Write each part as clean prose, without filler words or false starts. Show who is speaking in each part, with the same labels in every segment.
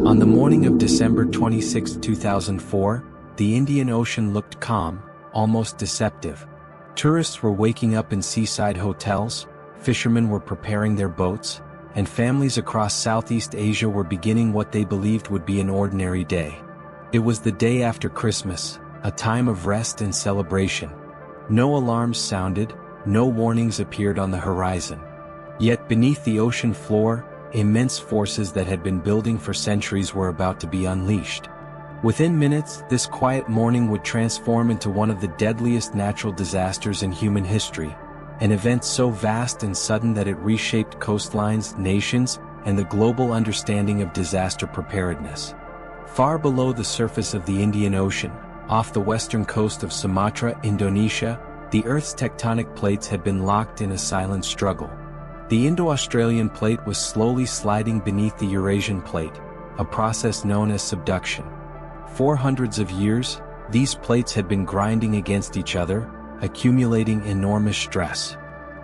Speaker 1: On the morning of December 26, 2004, the Indian Ocean looked calm, almost deceptive. Tourists were waking up in seaside hotels, fishermen were preparing their boats, and families across Southeast Asia were beginning what they believed would be an ordinary day. It was the day after Christmas, a time of rest and celebration. No alarms sounded, no warnings appeared on the horizon. Yet beneath the ocean floor, immense forces that had been building for centuries were about to be unleashed. Within minutes, this quiet morning would transform into one of the deadliest natural disasters in human history, an event so vast and sudden that it reshaped coastlines, nations, and the global understanding of disaster preparedness. Far below the surface of the Indian Ocean, off the western coast of Sumatra, Indonesia, the Earth's tectonic plates had been locked in a silent struggle. The Indo-Australian plate was slowly sliding beneath the Eurasian plate, a process known as subduction. For hundreds of years, these plates had been grinding against each other, accumulating enormous stress.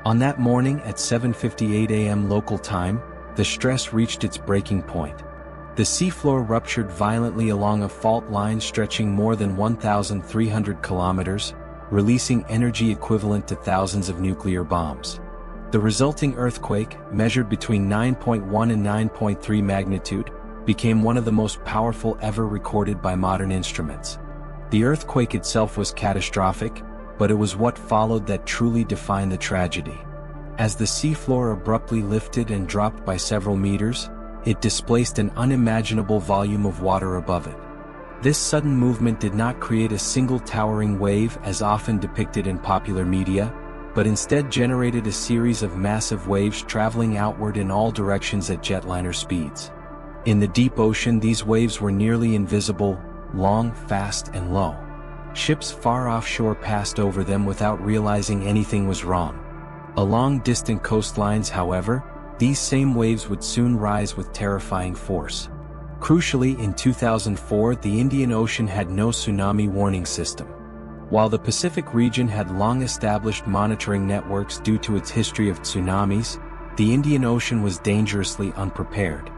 Speaker 1: On that morning at 7:58 a.m. local time, the stress reached its breaking point. The seafloor ruptured violently along a fault line stretching more than 1,300 kilometers, releasing energy equivalent to thousands of nuclear bombs. The resulting earthquake, measured between 9.1 and 9.3 magnitude, became one of the most powerful ever recorded by modern instruments. The earthquake itself was catastrophic, but it was what followed that truly defined the tragedy. As the seafloor abruptly lifted and dropped by several meters, it displaced an unimaginable volume of water above it. This sudden movement did not create a single towering wave as often depicted in popular media, but instead generated a series of massive waves traveling outward in all directions at jetliner speeds. In the deep ocean, these waves were nearly invisible, long, fast, and low. Ships far offshore passed over them without realizing anything was wrong. Along distant coastlines, however, these same waves would soon rise with terrifying force. Crucially, in 2004, the Indian Ocean had no tsunami warning system. While the Pacific region had long established monitoring networks due to its history of tsunamis, the Indian Ocean was dangerously unprepared.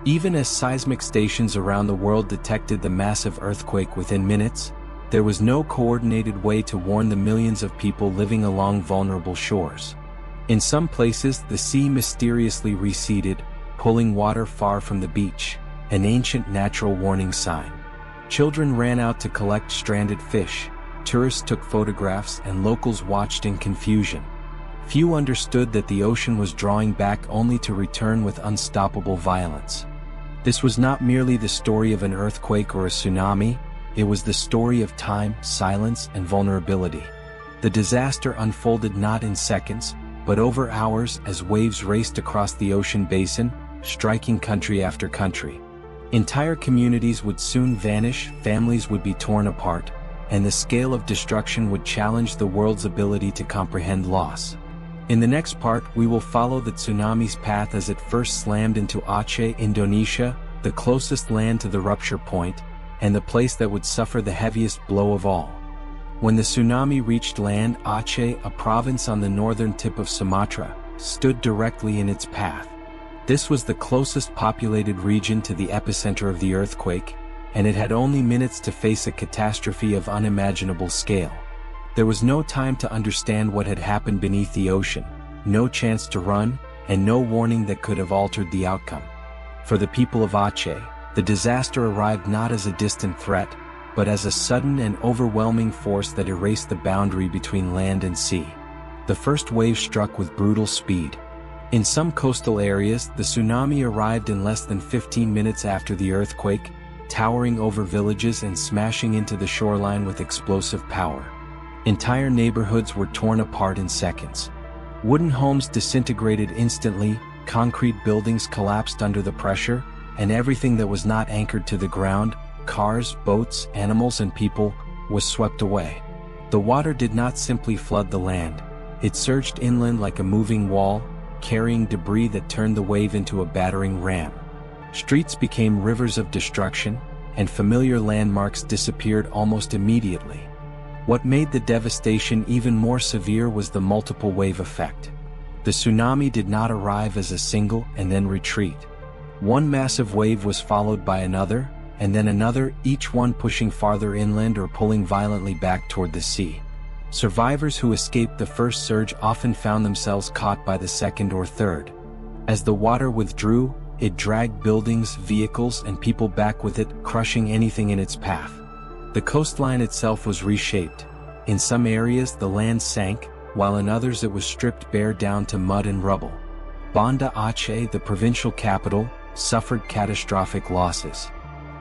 Speaker 1: Even as seismic stations around the world detected the massive earthquake within minutes, there was no coordinated way to warn the millions of people living along vulnerable shores. In some places, the sea mysteriously receded, pulling water far from the beach, an ancient natural warning sign. Children ran out to collect stranded fish, tourists took photographs, and locals watched in confusion. Few understood that the ocean was drawing back only to return with unstoppable violence. This was not merely the story of an earthquake or a tsunami, it was the story of time, silence, and vulnerability. The disaster unfolded not in seconds, but over hours as waves raced across the ocean basin, striking country after country. Entire communities would soon vanish, families would be torn apart, and the scale of destruction would challenge the world's ability to comprehend loss. In the next part, we will follow the tsunami's path as it first slammed into Aceh, Indonesia, the closest land to the rupture point, and the place that would suffer the heaviest blow of all. When the tsunami reached land, Aceh, a province on the northern tip of Sumatra, stood directly in its path. This was the closest populated region to the epicenter of the earthquake, and it had only minutes to face a catastrophe of unimaginable scale. There was no time to understand what had happened beneath the ocean, no chance to run, and no warning that could have altered the outcome. For the people of Aceh, the disaster arrived not as a distant threat, but as a sudden and overwhelming force that erased the boundary between land and sea. The first wave struck with brutal speed. In some coastal areas, the tsunami arrived in less than 15 minutes after the earthquake, towering over villages and smashing into the shoreline with explosive power. Entire neighborhoods were torn apart in seconds. Wooden homes disintegrated instantly, concrete buildings collapsed under the pressure, and everything that was not anchored to the ground, cars, boats, animals, and people, was swept away. The water did not simply flood the land. It surged inland like a moving wall, carrying debris that turned the wave into a battering ram. Streets became rivers of destruction, and familiar landmarks disappeared almost immediately. What made the devastation even more severe was the multiple wave effect. The tsunami did not arrive as a single and then retreat. One massive wave was followed by another, and then another, each one pushing farther inland or pulling violently back toward the sea. Survivors who escaped the first surge often found themselves caught by the second or third. As the water withdrew, it dragged buildings, vehicles, and people back with it, crushing anything in its path. The coastline itself was reshaped. In some areas the land sank, while in others it was stripped bare down to mud and rubble. Banda Aceh, the provincial capital, suffered catastrophic losses.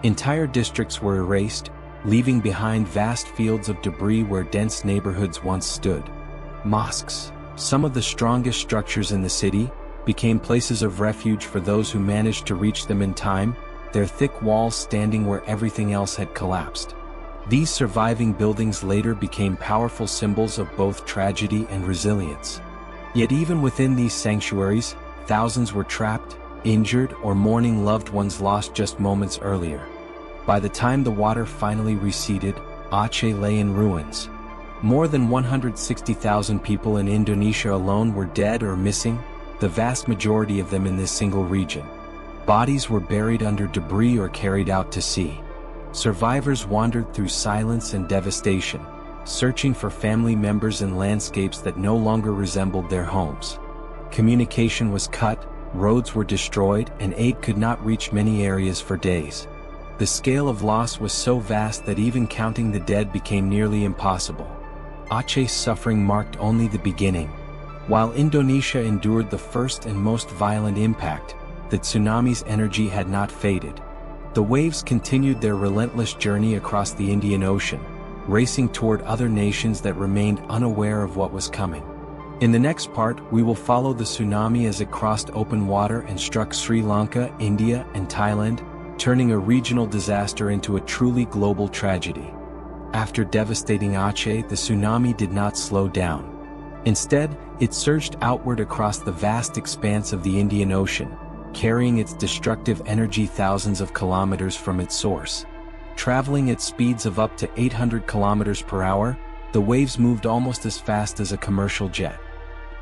Speaker 1: Entire districts were erased, leaving behind vast fields of debris where dense neighborhoods once stood. Mosques, some of the strongest structures in the city, became places of refuge for those who managed to reach them in time, their thick walls standing where everything else had collapsed. These surviving buildings later became powerful symbols of both tragedy and resilience. Yet even within these sanctuaries, thousands were trapped, injured, or mourning loved ones lost just moments earlier. By the time the water finally receded, Aceh lay in ruins. More than 160,000 people in Indonesia alone were dead or missing, the vast majority of them in this single region. Bodies were buried under debris or carried out to sea. Survivors wandered through silence and devastation, searching for family members in landscapes that no longer resembled their homes. Communication was cut, roads were destroyed, and aid could not reach many areas for days. The scale of loss was so vast that even counting the dead became nearly impossible. Aceh's suffering marked only the beginning. While Indonesia endured the first and most violent impact, the tsunami's energy had not faded. The waves continued their relentless journey across the Indian Ocean, racing toward other nations that remained unaware of what was coming. In the next part, we will follow the tsunami as it crossed open water and struck Sri Lanka, India, and Thailand, turning a regional disaster into a truly global tragedy. After devastating Aceh, the tsunami did not slow down. Instead, it surged outward across the vast expanse of the Indian Ocean, carrying its destructive energy thousands of kilometers from its source. Traveling at speeds of up to 800 kilometers per hour, the waves moved almost as fast as a commercial jet.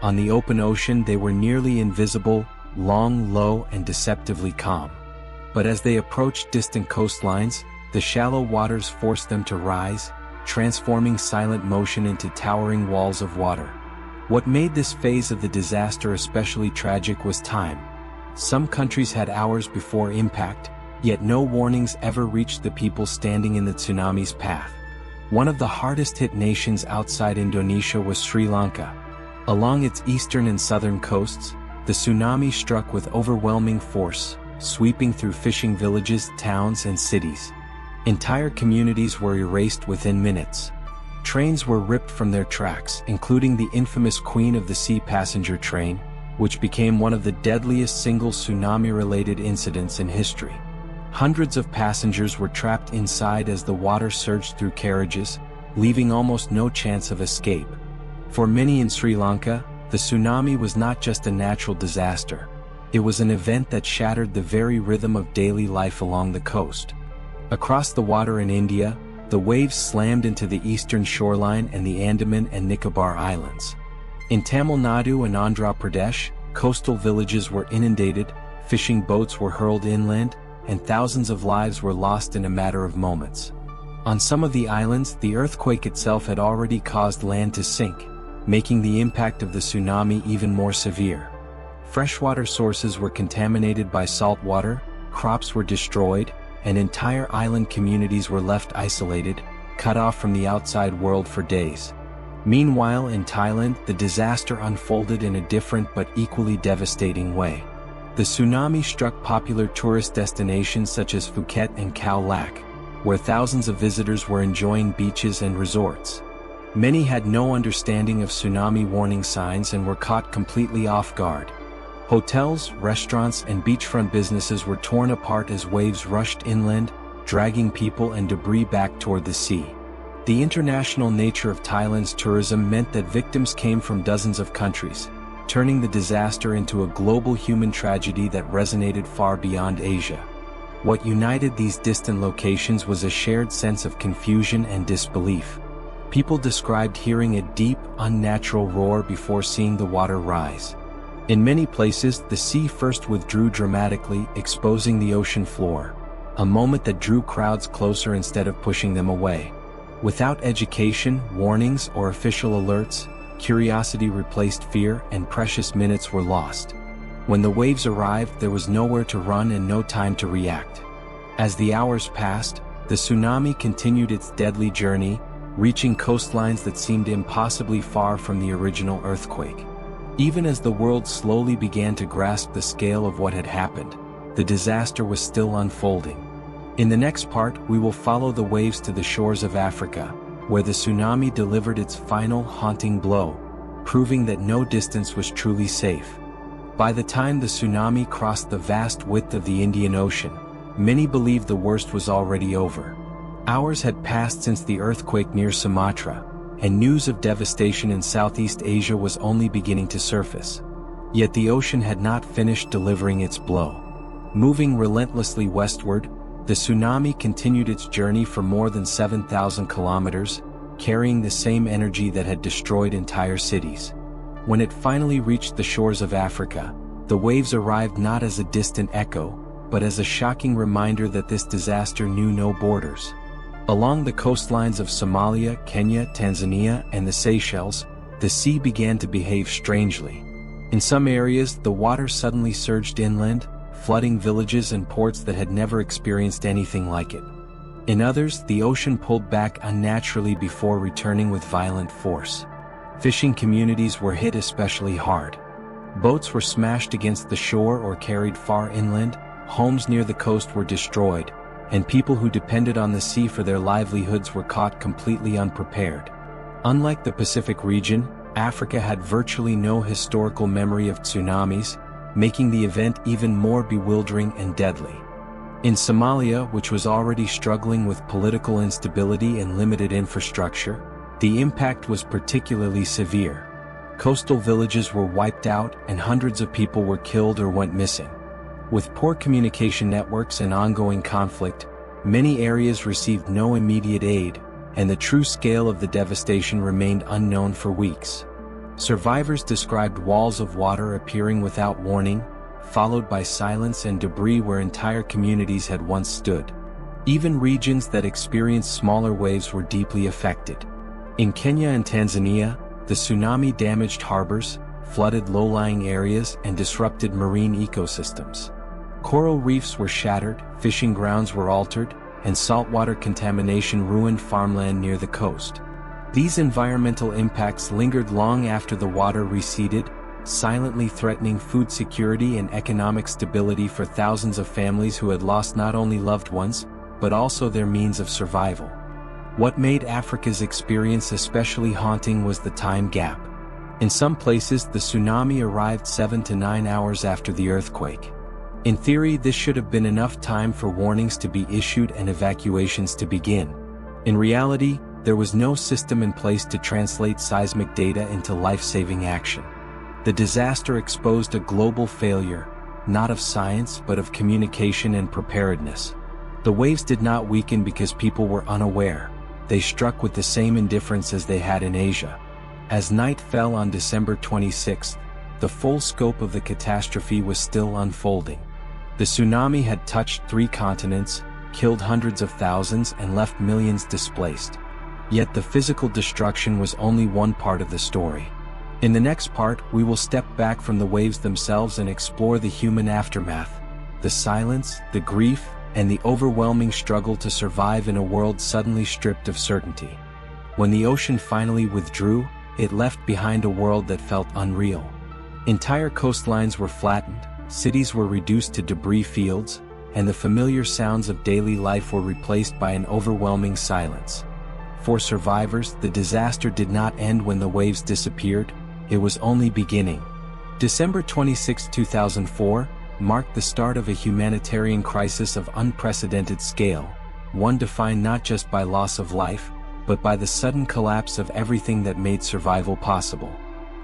Speaker 1: On the open ocean, they were nearly invisible, long, low, and deceptively calm. But as they approached distant coastlines, the shallow waters forced them to rise, transforming silent motion into towering walls of water. What made this phase of the disaster especially tragic was time. Some countries had hours before impact, yet no warnings ever reached the people standing in the tsunami's path. One of the hardest-hit nations outside Indonesia was Sri Lanka. Along its eastern and southern coasts, the tsunami struck with overwhelming force, sweeping through fishing villages, towns, and cities. Entire communities were erased within minutes. Trains were ripped from their tracks, including the infamous Queen of the Sea passenger train, which became one of the deadliest single tsunami-related incidents in history. Hundreds of passengers were trapped inside as the water surged through carriages, leaving almost no chance of escape. For many in Sri Lanka, the tsunami was not just a natural disaster. It was an event that shattered the very rhythm of daily life along the coast. Across the water in India, the waves slammed into the eastern shoreline and the Andaman and Nicobar Islands. In Tamil Nadu and Andhra Pradesh, coastal villages were inundated, fishing boats were hurled inland, and thousands of lives were lost in a matter of moments. On some of the islands, the earthquake itself had already caused land to sink, making the impact of the tsunami even more severe. Freshwater sources were contaminated by salt water, crops were destroyed, and entire island communities were left isolated, cut off from the outside world for days. Meanwhile, in Thailand, the disaster unfolded in a different but equally devastating way. The tsunami struck popular tourist destinations such as Phuket and Khao Lak, where thousands of visitors were enjoying beaches and resorts. Many had no understanding of tsunami warning signs and were caught completely off guard. Hotels, restaurants, and beachfront businesses were torn apart as waves rushed inland, dragging people and debris back toward the sea. The international nature of Thailand's tourism meant that victims came from dozens of countries, turning the disaster into a global human tragedy that resonated far beyond Asia. What united these distant locations was a shared sense of confusion and disbelief. People described hearing a deep, unnatural roar before seeing the water rise. In many places, the sea first withdrew dramatically, exposing the ocean floor, a moment that drew crowds closer instead of pushing them away. Without education, warnings, or official alerts, curiosity replaced fear and precious minutes were lost. When the waves arrived, there was nowhere to run and no time to react. As the hours passed, the tsunami continued its deadly journey, reaching coastlines that seemed impossibly far from the original earthquake. Even as the world slowly began to grasp the scale of what had happened, the disaster was still unfolding. In the next part, we will follow the waves to the shores of Africa, where the tsunami delivered its final haunting blow, proving that no distance was truly safe. By the time the tsunami crossed the vast width of the Indian Ocean, many believed the worst was already over. Hours had passed since the earthquake near Sumatra, and news of devastation in Southeast Asia was only beginning to surface. Yet the ocean had not finished delivering its blow. Moving relentlessly westward, the tsunami continued its journey for more than 7,000 kilometers, carrying the same energy that had destroyed entire cities. When it finally reached the shores of Africa, the waves arrived not as a distant echo, but as a shocking reminder that this disaster knew no borders. Along the coastlines of Somalia, Kenya, Tanzania, and the Seychelles, the sea began to behave strangely. In some areas, the water suddenly surged inland, flooding villages and ports that had never experienced anything like it. In others, the ocean pulled back unnaturally before returning with violent force. Fishing communities were hit especially hard. Boats were smashed against the shore or carried far inland, homes near the coast were destroyed, and people who depended on the sea for their livelihoods were caught completely unprepared. Unlike the Pacific region, Africa had virtually no historical memory of tsunamis, making the event even more bewildering and deadly. In Somalia, which was already struggling with political instability and limited infrastructure, the impact was particularly severe. Coastal villages were wiped out and hundreds of people were killed or went missing. With poor communication networks and ongoing conflict, many areas received no immediate aid, and the true scale of the devastation remained unknown for weeks. Survivors described walls of water appearing without warning, followed by silence and debris where entire communities had once stood. Even regions that experienced smaller waves were deeply affected. In Kenya and Tanzania, the tsunami damaged harbors, flooded low-lying areas, and disrupted marine ecosystems. Coral reefs were shattered, fishing grounds were altered, and saltwater contamination ruined farmland near the coast. These environmental impacts lingered long after the water receded, silently threatening food security and economic stability for thousands of families who had lost not only loved ones, but also their means of survival. What made Africa's experience especially haunting was the time gap. In some places, the tsunami arrived 7 to 9 hours after the earthquake. In theory, this should have been enough time for warnings to be issued and evacuations to begin. In reality, there was no system in place to translate seismic data into life-saving action. The disaster exposed a global failure, not of science but of communication and preparedness. The waves did not weaken because people were unaware. They struck with the same indifference as they had in Asia. As night fell on December 26, the full scope of the catastrophe was still unfolding. The tsunami had touched 3 continents, killed hundreds of thousands, and left millions displaced. Yet the physical destruction was only one part of the story. In the next part, we will step back from the waves themselves and explore the human aftermath, the silence, the grief, and the overwhelming struggle to survive in a world suddenly stripped of certainty. When the ocean finally withdrew, it left behind a world that felt unreal. Entire coastlines were flattened, cities were reduced to debris fields, and the familiar sounds of daily life were replaced by an overwhelming silence. For survivors, the disaster did not end when the waves disappeared, it was only beginning. December 26, 2004, marked the start of a humanitarian crisis of unprecedented scale, one defined not just by loss of life, but by the sudden collapse of everything that made survival possible.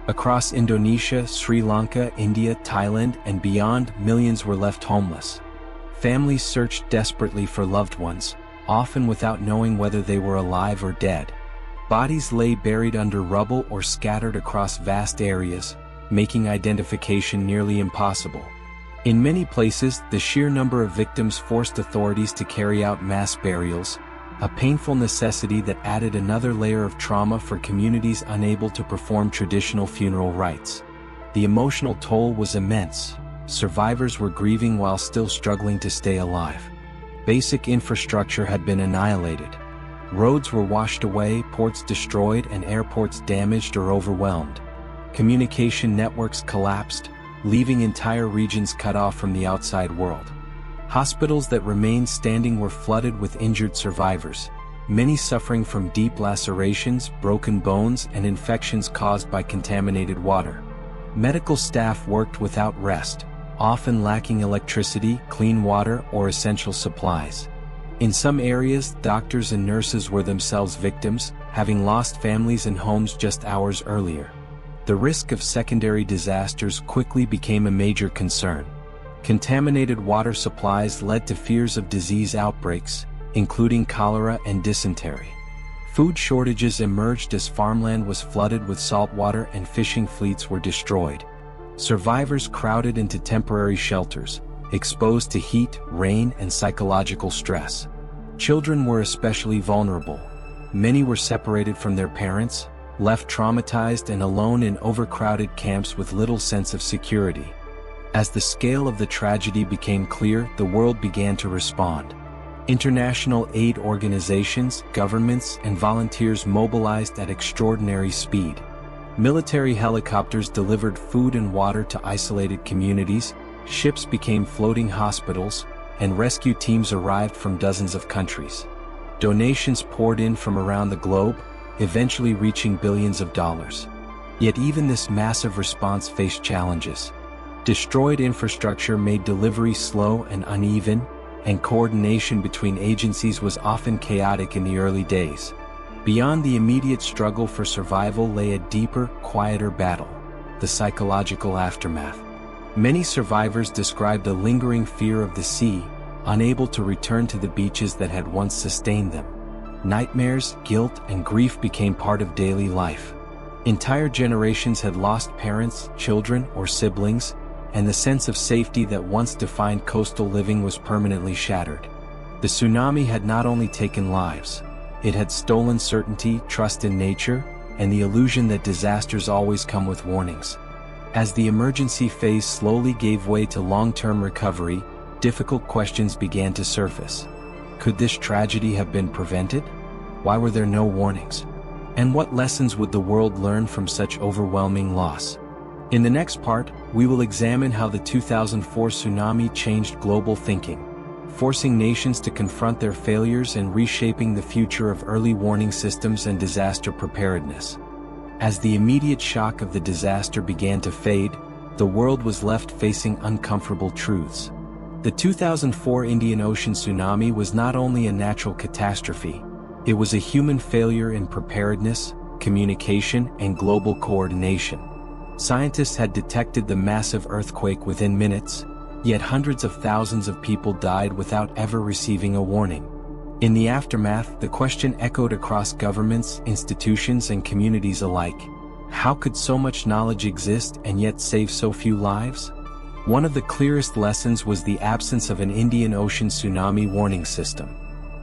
Speaker 1: Across Indonesia, Sri Lanka, India, Thailand, and beyond, millions were left homeless. Families searched desperately for loved ones, often without knowing whether they were alive or dead. Bodies lay buried under rubble or scattered across vast areas, making identification nearly impossible. In many places, the sheer number of victims forced authorities to carry out mass burials, a painful necessity that added another layer of trauma for communities unable to perform traditional funeral rites. The emotional toll was immense. Survivors were grieving while still struggling to stay alive. Basic infrastructure had been annihilated. Roads were washed away, ports destroyed, and airports damaged or overwhelmed. Communication networks collapsed, leaving entire regions cut off from the outside world. Hospitals that remained standing were flooded with injured survivors, many suffering from deep lacerations, broken bones, and infections caused by contaminated water. Medical staff worked without rest, often lacking electricity, clean water, or essential supplies. In some areas, doctors and nurses were themselves victims, having lost families and homes just hours earlier. The risk of secondary disasters quickly became a major concern. Contaminated water supplies led to fears of disease outbreaks, including cholera and dysentery. Food shortages emerged as farmland was flooded with salt water and fishing fleets were destroyed. Survivors crowded into temporary shelters, exposed to heat, rain, and psychological stress. Children were especially vulnerable. Many were separated from their parents, left traumatized and alone in overcrowded camps with little sense of security. As the scale of the tragedy became clear, the world began to respond. International aid organizations, governments, and volunteers mobilized at extraordinary speed. Military helicopters delivered food and water to isolated communities, ships became floating hospitals, and rescue teams arrived from dozens of countries. Donations poured in from around the globe, eventually reaching billions of dollars. Yet even this massive response faced challenges. Destroyed infrastructure made delivery slow and uneven, and coordination between agencies was often chaotic in the early days. Beyond the immediate struggle for survival lay a deeper, quieter battle: the psychological aftermath. Many survivors described a lingering fear of the sea, unable to return to the beaches that had once sustained them. Nightmares, guilt, and grief became part of daily life. Entire generations had lost parents, children, or siblings, and the sense of safety that once defined coastal living was permanently shattered. The tsunami had not only taken lives, it had stolen certainty, trust in nature, and the illusion that disasters always come with warnings. As the emergency phase slowly gave way to long-term recovery, difficult questions began to surface. Could this tragedy have been prevented? Why were there no warnings? And what lessons would the world learn from such overwhelming loss? In the next part, we will examine how the 2004 tsunami changed global thinking, forcing nations to confront their failures and reshaping the future of early warning systems and disaster preparedness. As the immediate shock of the disaster began to fade, the world was left facing uncomfortable truths. The 2004 Indian Ocean tsunami was not only a natural catastrophe, it was a human failure in preparedness, communication, and global coordination. Scientists had detected the massive earthquake within minutes, yet hundreds of thousands of people died without ever receiving a warning. In the aftermath, the question echoed across governments, institutions, and communities alike: how could so much knowledge exist and yet save so few lives? One of the clearest lessons was the absence of an Indian Ocean tsunami warning system.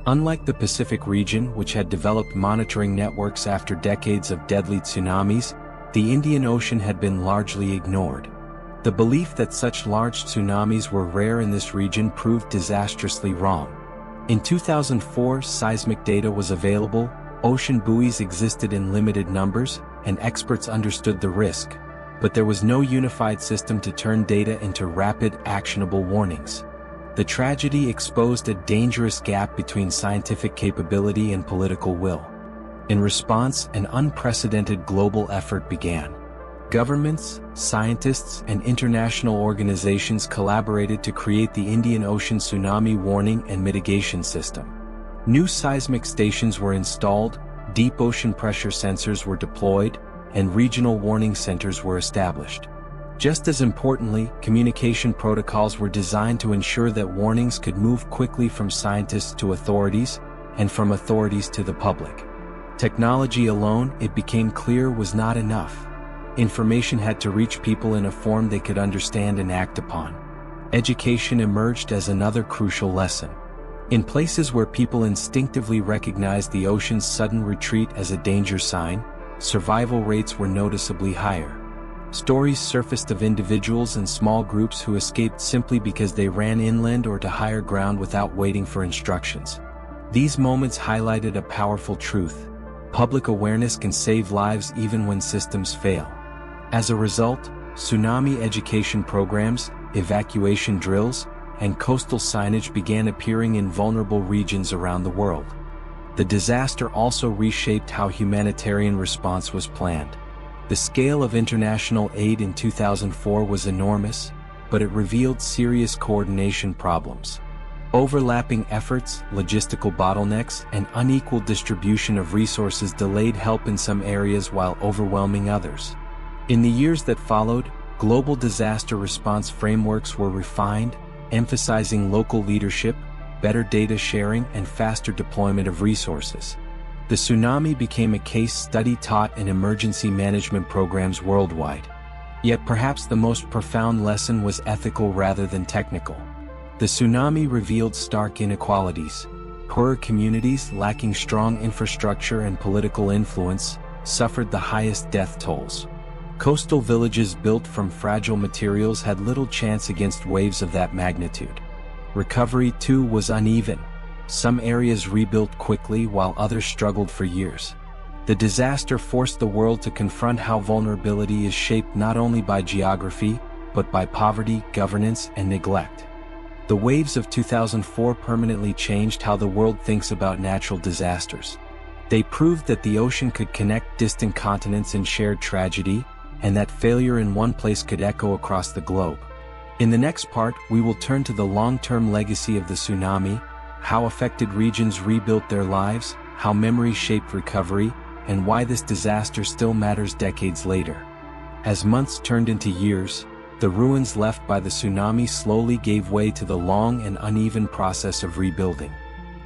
Speaker 1: Unlike the Pacific region, which had developed monitoring networks after decades of deadly tsunamis, the Indian Ocean had been largely ignored. The belief that such large tsunamis were rare in this region proved disastrously wrong. In 2004, seismic data was available, ocean buoys existed in limited numbers, and experts understood the risk. But there was no unified system to turn data into rapid, actionable warnings. The tragedy exposed a dangerous gap between scientific capability and political will. In response, an unprecedented global effort began. Governments, scientists, and international organizations collaborated to create the Indian Ocean Tsunami Warning and Mitigation System. New seismic stations were installed, deep ocean pressure sensors were deployed, and regional warning centers were established. Just as importantly, communication protocols were designed to ensure that warnings could move quickly from scientists to authorities, and from authorities to the public. Technology alone, it became clear, was not enough. Information had to reach people in a form they could understand and act upon. Education emerged as another crucial lesson. In places where people instinctively recognized the ocean's sudden retreat as a danger sign, survival rates were noticeably higher. Stories surfaced of individuals and small groups who escaped simply because they ran inland or to higher ground without waiting for instructions. These moments highlighted a powerful truth: public awareness can save lives even when systems fail. As a result, tsunami education programs, evacuation drills, and coastal signage began appearing in vulnerable regions around the world. The disaster also reshaped how humanitarian response was planned. The scale of international aid in 2004 was enormous, but it revealed serious coordination problems. Overlapping efforts, logistical bottlenecks, and unequal distribution of resources delayed help in some areas while overwhelming others. In the years that followed, global disaster response frameworks were refined, emphasizing local leadership, better data sharing, and faster deployment of resources. The tsunami became a case study taught in emergency management programs worldwide. Yet perhaps the most profound lesson was ethical rather than technical. The tsunami revealed stark inequalities. Poorer communities lacking strong infrastructure and political influence suffered the highest death tolls. Coastal villages built from fragile materials had little chance against waves of that magnitude. Recovery, too, was uneven. Some areas rebuilt quickly while others struggled for years. The disaster forced the world to confront how vulnerability is shaped not only by geography, but by poverty, governance, and neglect. The waves of 2004 permanently changed how the world thinks about natural disasters. They proved that the ocean could connect distant continents in shared tragedy, and that failure in one place could echo across the globe. In the next part, we will turn to the long-term legacy of the tsunami, how affected regions rebuilt their lives, how memory shaped recovery, and why this disaster still matters decades later. As months turned into years, the ruins left by the tsunami slowly gave way to the long and uneven process of rebuilding.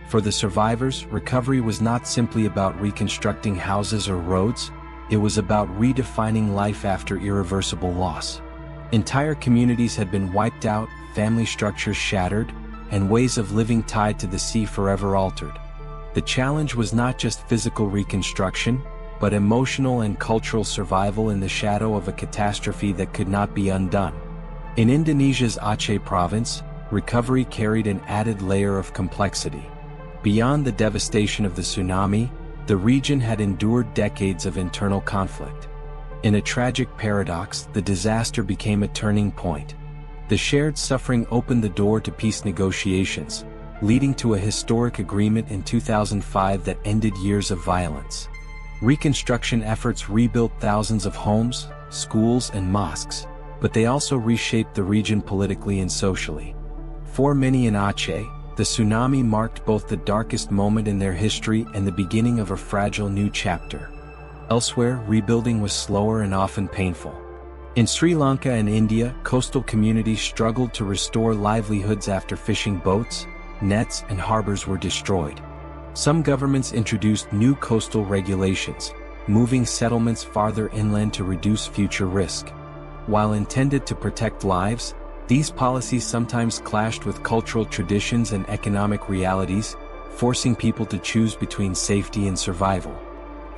Speaker 1: For the survivors, recovery was not simply about reconstructing houses or roads, it was about redefining life after irreversible loss. Entire communities had been wiped out, family structures shattered, and ways of living tied to the sea forever altered. The challenge was not just physical reconstruction, but emotional and cultural survival in the shadow of a catastrophe that could not be undone. In Indonesia's Aceh province, recovery carried an added layer of complexity. Beyond the devastation of the tsunami, the region had endured decades of internal conflict. In a tragic paradox, the disaster became a turning point. The shared suffering opened the door to peace negotiations, leading to a historic agreement in 2005 that ended years of violence. Reconstruction efforts rebuilt thousands of homes, schools, and mosques, but they also reshaped the region politically and socially. For many in Aceh, the tsunami marked both the darkest moment in their history and the beginning of a fragile new chapter. Elsewhere, rebuilding was slower and often painful. In Sri Lanka and India, coastal communities struggled to restore livelihoods after fishing boats, nets, and harbors were destroyed. Some governments introduced new coastal regulations, moving settlements farther inland to reduce future risk. While intended to protect lives, these policies sometimes clashed with cultural traditions and economic realities, forcing people to choose between safety and survival.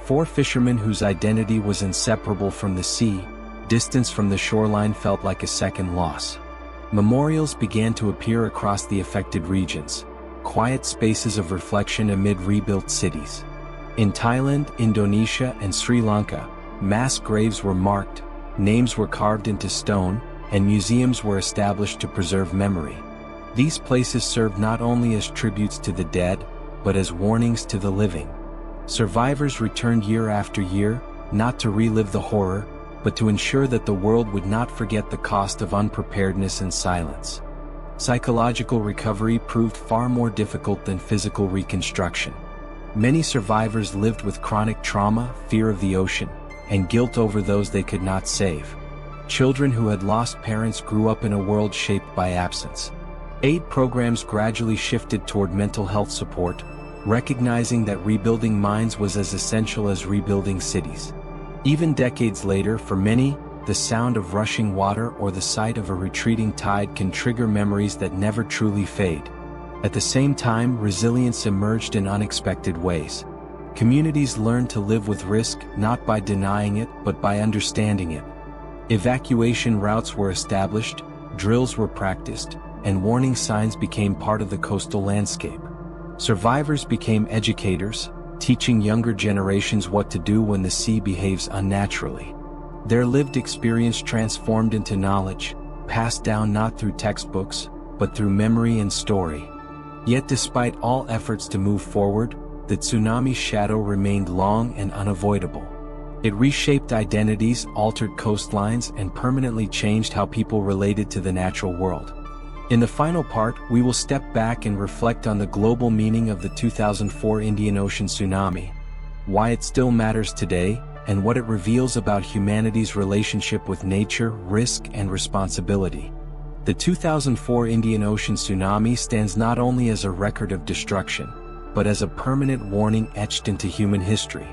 Speaker 1: For fishermen whose identity was inseparable from the sea, distance from the shoreline felt like a second loss. Memorials began to appear across the affected regions, quiet spaces of reflection amid rebuilt cities. In Thailand, Indonesia, and Sri Lanka, mass graves were marked, names were carved into stone, and museums were established to preserve memory. These places served not only as tributes to the dead, but as warnings to the living. Survivors returned year after year, not to relive the horror, but to ensure that the world would not forget the cost of unpreparedness and silence. Psychological recovery proved far more difficult than physical reconstruction. Many survivors lived with chronic trauma, fear of the ocean, and guilt over those they could not save. Children who had lost parents grew up in a world shaped by absence. Aid programs gradually shifted toward mental health support, recognizing that rebuilding minds was as essential as rebuilding cities. Even decades later, for many, the sound of rushing water or the sight of a retreating tide can trigger memories that never truly fade. At the same time, resilience emerged in unexpected ways. Communities learned to live with risk, not by denying it, but by understanding it. Evacuation routes were established, drills were practiced, and warning signs became part of the coastal landscape. Survivors became educators, teaching younger generations what to do when the sea behaves unnaturally. Their lived experience transformed into knowledge, passed down not through textbooks, but through memory and story. Yet despite all efforts to move forward, the tsunami's shadow remained long and unavoidable. It reshaped identities, altered coastlines, and permanently changed how people related to the natural world. In the final part, we will step back and reflect on the global meaning of the 2004 Indian Ocean tsunami, why it still matters today, and what it reveals about humanity's relationship with nature, risk, and responsibility. The 2004 Indian Ocean tsunami stands not only as a record of destruction, but as a permanent warning etched into human history.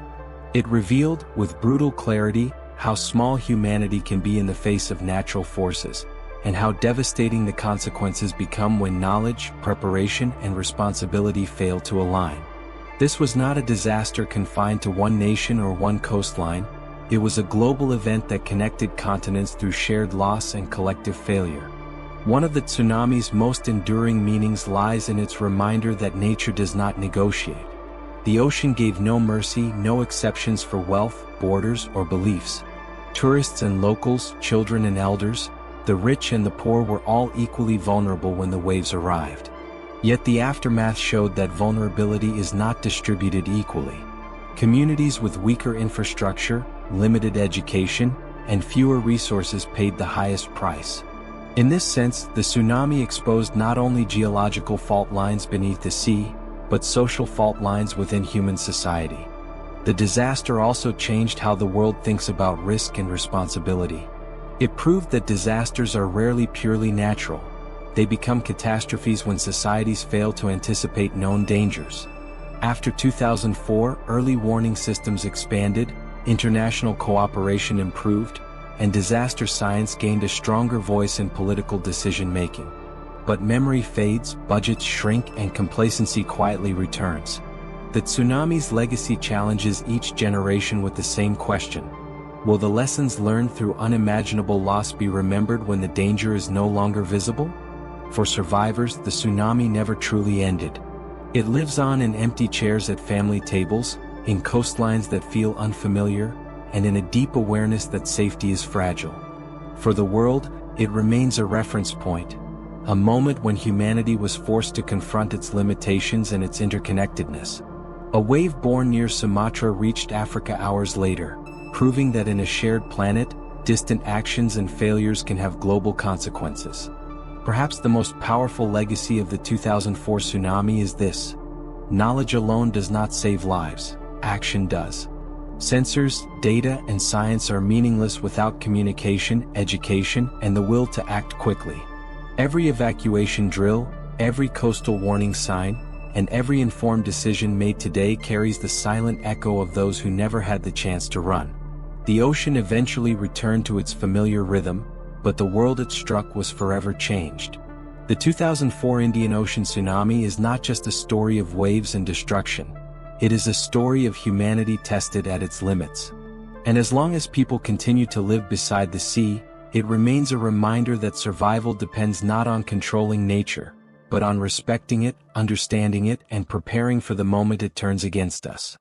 Speaker 1: It revealed, with brutal clarity, how small humanity can be in the face of natural forces, and how devastating the consequences become when knowledge, preparation, and responsibility fail to align. This was not a disaster confined to one nation or one coastline. It was a global event that connected continents through shared loss and collective failure. One of the tsunami's most enduring meanings lies in its reminder that nature does not negotiate. The ocean gave no mercy, no exceptions for wealth, borders, or beliefs. Tourists and locals, children and elders, the rich and the poor were all equally vulnerable when the waves arrived. Yet the aftermath showed that vulnerability is not distributed equally. Communities with weaker infrastructure, limited education, and fewer resources paid the highest price. In this sense, the tsunami exposed not only geological fault lines beneath the sea, but social fault lines within human society. The disaster also changed how the world thinks about risk and responsibility. It proved that disasters are rarely purely natural. They become catastrophes when societies fail to anticipate known dangers. After 2004, early warning systems expanded, international cooperation improved, and disaster science gained a stronger voice in political decision-making. But memory fades, budgets shrink, and complacency quietly returns. The tsunami's legacy challenges each generation with the same question: will the lessons learned through unimaginable loss be remembered when the danger is no longer visible? For survivors, the tsunami never truly ended. It lives on in empty chairs at family tables, in coastlines that feel unfamiliar, and in a deep awareness that safety is fragile. For the world, it remains a reference point, a moment when humanity was forced to confront its limitations and its interconnectedness. A wave born near Sumatra reached Africa hours later, proving that in a shared planet, distant actions and failures can have global consequences. Perhaps the most powerful legacy of the 2004 tsunami is this: knowledge alone does not save lives, action does. Sensors, data, and science are meaningless without communication, education, and the will to act quickly. Every evacuation drill, every coastal warning sign, and every informed decision made today carries the silent echo of those who never had the chance to run. The ocean eventually returned to its familiar rhythm, but the world it struck was forever changed. The 2004 Indian Ocean tsunami is not just a story of waves and destruction. It is a story of humanity tested at its limits. And as long as people continue to live beside the sea, it remains a reminder that survival depends not on controlling nature, but on respecting it, understanding it, and preparing for the moment it turns against us.